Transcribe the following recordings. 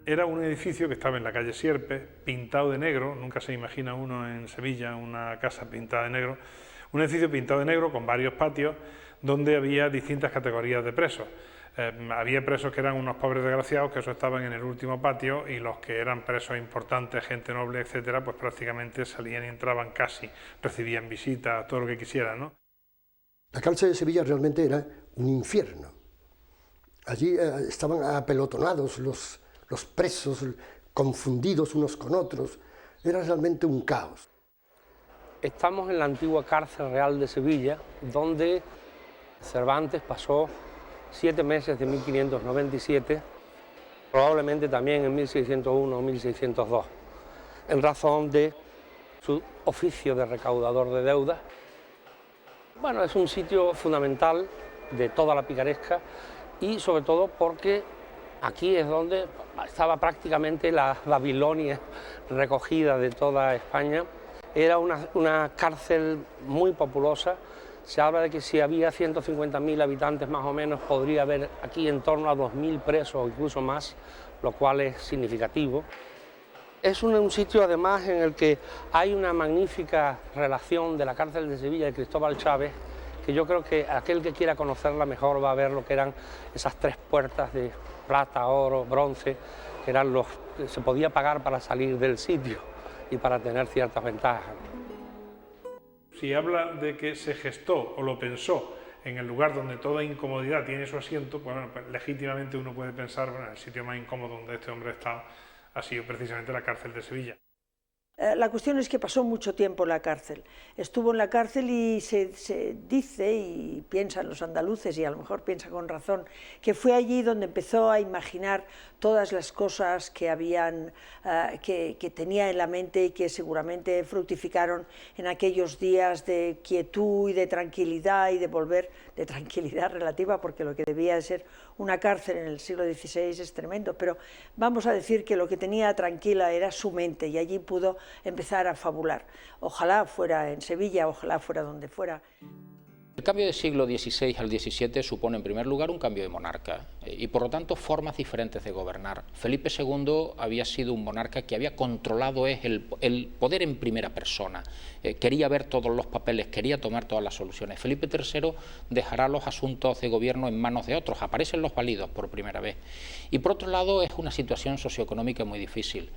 Era un edificio que estaba en la calle Sierpes, pintado de negro, nunca se imagina uno en Sevilla una casa pintada de negro, un edificio pintado de negro con varios patios donde había distintas categorías de presos. Había presos que eran unos pobres desgraciados, que eso estaban en el último patio, y los que eran presos importantes, gente noble, etcétera, pues prácticamente salían y entraban casi, recibían visitas, todo lo que quisieran, ¿no? La cárcel de Sevilla realmente era un infierno. Allí estaban apelotonados los presos, confundidos unos con otros. Era realmente un caos. Estamos en la antigua cárcel real de Sevilla, donde Cervantes pasó 7 meses de 1597, probablemente también en 1601 o 1602, en razón de su oficio de recaudador de deudas. Bueno, es un sitio fundamental de toda la picaresca y sobre todo porque aquí es donde estaba prácticamente la Babilonia recogida de toda España. Era una cárcel muy populosa. Se habla de que si había 150.000 habitantes más o menos, podría haber aquí en torno a 2.000 presos o incluso más, lo cual es significativo. Es un sitio además en el que hay una magnífica relación de la cárcel de Sevilla de Cristóbal Chávez, que yo creo que aquel que quiera conocerla mejor va a ver lo que eran esas 3 puertas de plata, oro, bronce, que eran los que se podía pagar para salir del sitio y para tener ciertas ventajas. Si habla de que se gestó o lo pensó en el lugar donde toda incomodidad tiene su asiento, pues, bueno, pues legítimamente uno puede pensar, bueno, el sitio más incómodo donde este hombre está ha sido precisamente la cárcel de Sevilla. La cuestión es que pasó mucho tiempo en la cárcel. Estuvo en la cárcel y se dice, y piensan los andaluces, y a lo mejor piensa con razón, que fue allí donde empezó a imaginar todas las cosas que tenía en la mente y que seguramente fructificaron en aquellos días de quietud y de tranquilidad y de volver, de tranquilidad relativa, porque lo que debía de ser una cárcel en el siglo XVI es tremendo, pero vamos a decir que lo que tenía tranquila era su mente y allí pudo empezar a fabular. Ojalá fuera en Sevilla, ojalá fuera donde fuera. El cambio del siglo XVI al XVII supone en primer lugar un cambio de monarca y por lo tanto formas diferentes de gobernar. Felipe II había sido un monarca que había controlado el poder en primera persona, quería ver todos los papeles, quería tomar todas las soluciones. Felipe III dejará los asuntos de gobierno en manos de otros, aparecen los válidos por primera vez. Y por otro lado es una situación socioeconómica muy difícil.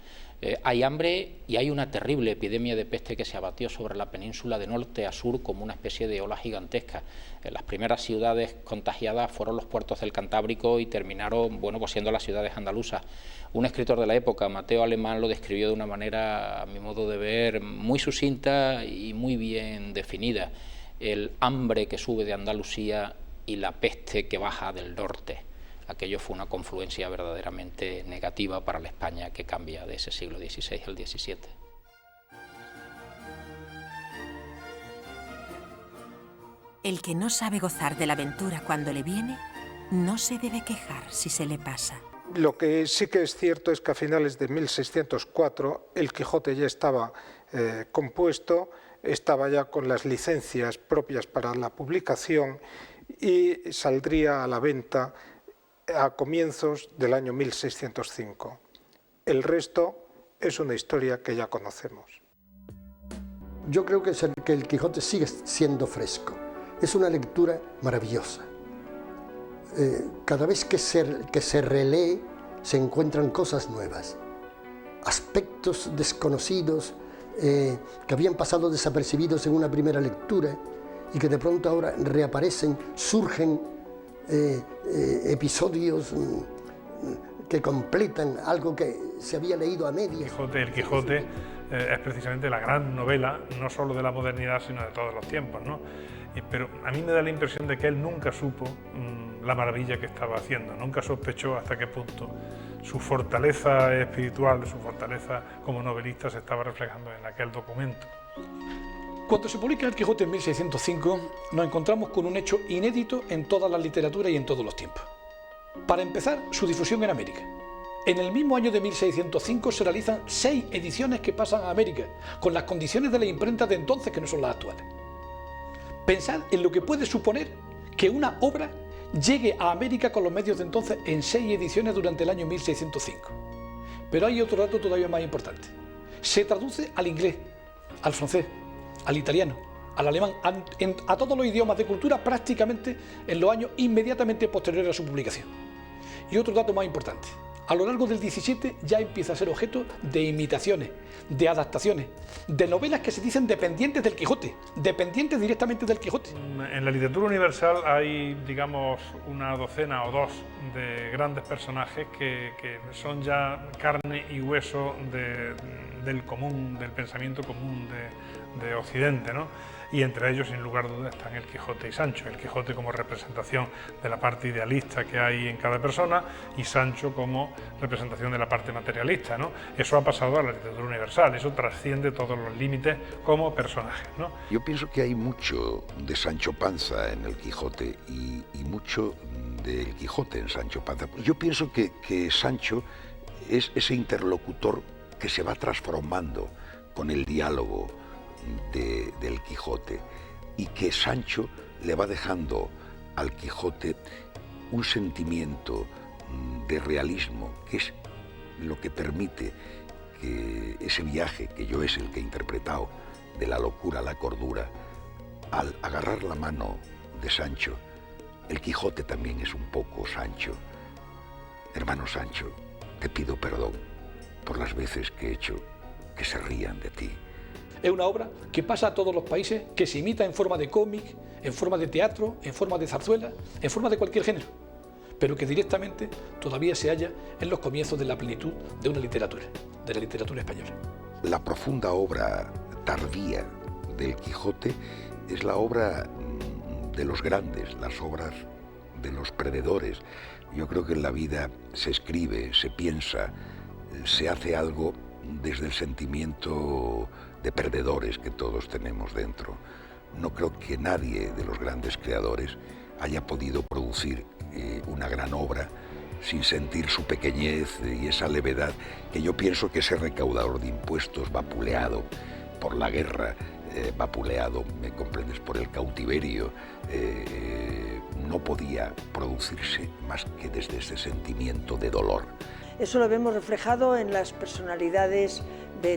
Hay hambre y hay una terrible epidemia de peste que se abatió sobre la península de norte a sur como una especie de ola gigantesca. Las primeras ciudades contagiadas fueron los puertos del Cantábrico y terminaron, bueno, pues siendo las ciudades andaluzas. Un escritor de la época, Mateo Alemán, lo describió de una manera, a mi modo de ver, muy sucinta y muy bien definida. El hambre que sube de Andalucía y la peste que baja del norte. Aquello fue una confluencia verdaderamente negativa para la España que cambia de ese siglo XVI al XVII. El que no sabe gozar de la aventura cuando le viene, no se debe quejar si se le pasa. Lo que sí que es cierto es que a finales de 1604 el Quijote ya estaba compuesto, estaba ya con las licencias propias para la publicación y saldría a la venta a comienzos del año 1605. El resto es una historia que ya conocemos. Yo creo que el Quijote sigue siendo fresco. Es una lectura maravillosa. Cada vez que se relee se encuentran cosas nuevas, aspectos desconocidos que habían pasado desapercibidos en una primera lectura y que de pronto ahora reaparecen, surgen episodios que completan algo que se había leído a medias. El Quijote es precisamente la gran novela, no solo de la modernidad, sino de todos los tiempos, ¿no? Pero a mí me da la impresión de que él nunca supo la maravilla que estaba haciendo, nunca sospechó hasta qué punto su fortaleza espiritual, su fortaleza como novelista se estaba reflejando en aquel documento. Cuando se publica El Quijote en 1605, nos encontramos con un hecho inédito en toda la literatura y en todos los tiempos. Para empezar, su difusión en América. En el mismo año de 1605 se realizan 6 ediciones que pasan a América, con las condiciones de la imprenta de entonces que no son las actuales. Pensad en lo que puede suponer que una obra llegue a América con los medios de entonces en 6 ediciones durante el año 1605. Pero hay otro dato todavía más importante. Se traduce al inglés, al francés, al italiano, al alemán, a todos los idiomas de cultura prácticamente en los años inmediatamente posteriores a su publicación. Y otro dato más importante. A lo largo del 17 ya empieza a ser objeto de imitaciones, de adaptaciones, de novelas que se dicen dependientes del Quijote, dependientes directamente del Quijote. En la literatura universal hay, digamos, una docena o dos de grandes personajes que son ya carne y hueso del común, del pensamiento común de Occidente, ¿no? Y entre ellos, sin lugar a dudas, están el Quijote y Sancho. El Quijote como representación de la parte idealista que hay en cada persona y Sancho como representación de la parte materialista, ¿no? Eso ha pasado a la literatura universal, eso trasciende todos los límites como personaje, ¿no? Yo pienso que hay mucho de Sancho Panza en el Quijote y mucho del Quijote en Sancho Panza. Yo pienso que Sancho es ese interlocutor que se va transformando con el diálogo del Quijote y que Sancho le va dejando al Quijote un sentimiento de realismo que es lo que permite que ese viaje que yo es el que he interpretado de la locura a la cordura, al agarrar la mano de Sancho, el Quijote también es un poco Sancho. Hermano Sancho, te pido perdón por las veces que he hecho que se rían de ti. Es una obra que pasa a todos los países, que se imita en forma de cómic, en forma de teatro, en forma de zarzuela, en forma de cualquier género, pero que directamente todavía se halla en los comienzos de la plenitud de una literatura, de la literatura española. La profunda obra tardía del Quijote es la obra de los grandes, las obras de los perdedores. Yo creo que en la vida se escribe, se piensa, se hace algo desde el sentimiento de perdedores que todos tenemos dentro. No creo que nadie de los grandes creadores haya podido producir una gran obra sin sentir su pequeñez y esa levedad que yo pienso que ese recaudador de impuestos vapuleado por la guerra, vapuleado, ¿me comprendes?, por el cautiverio, no podía producirse más que desde ese sentimiento de dolor. Eso lo vemos reflejado en las personalidades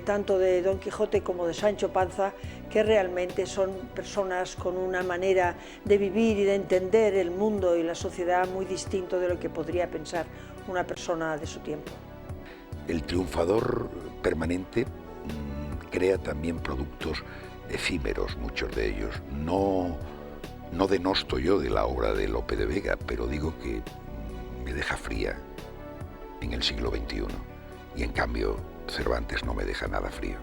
tanto de Don Quijote como de Sancho Panza, que realmente son personas con una manera de vivir y de entender el mundo y la sociedad muy distinto de lo que podría pensar una persona de su tiempo. El triunfador permanente crea también productos efímeros, muchos de ellos. No denosto yo de la obra de Lope de Vega, pero digo que me deja fría en el siglo XXI y en cambio Cervantes no me deja nada frío.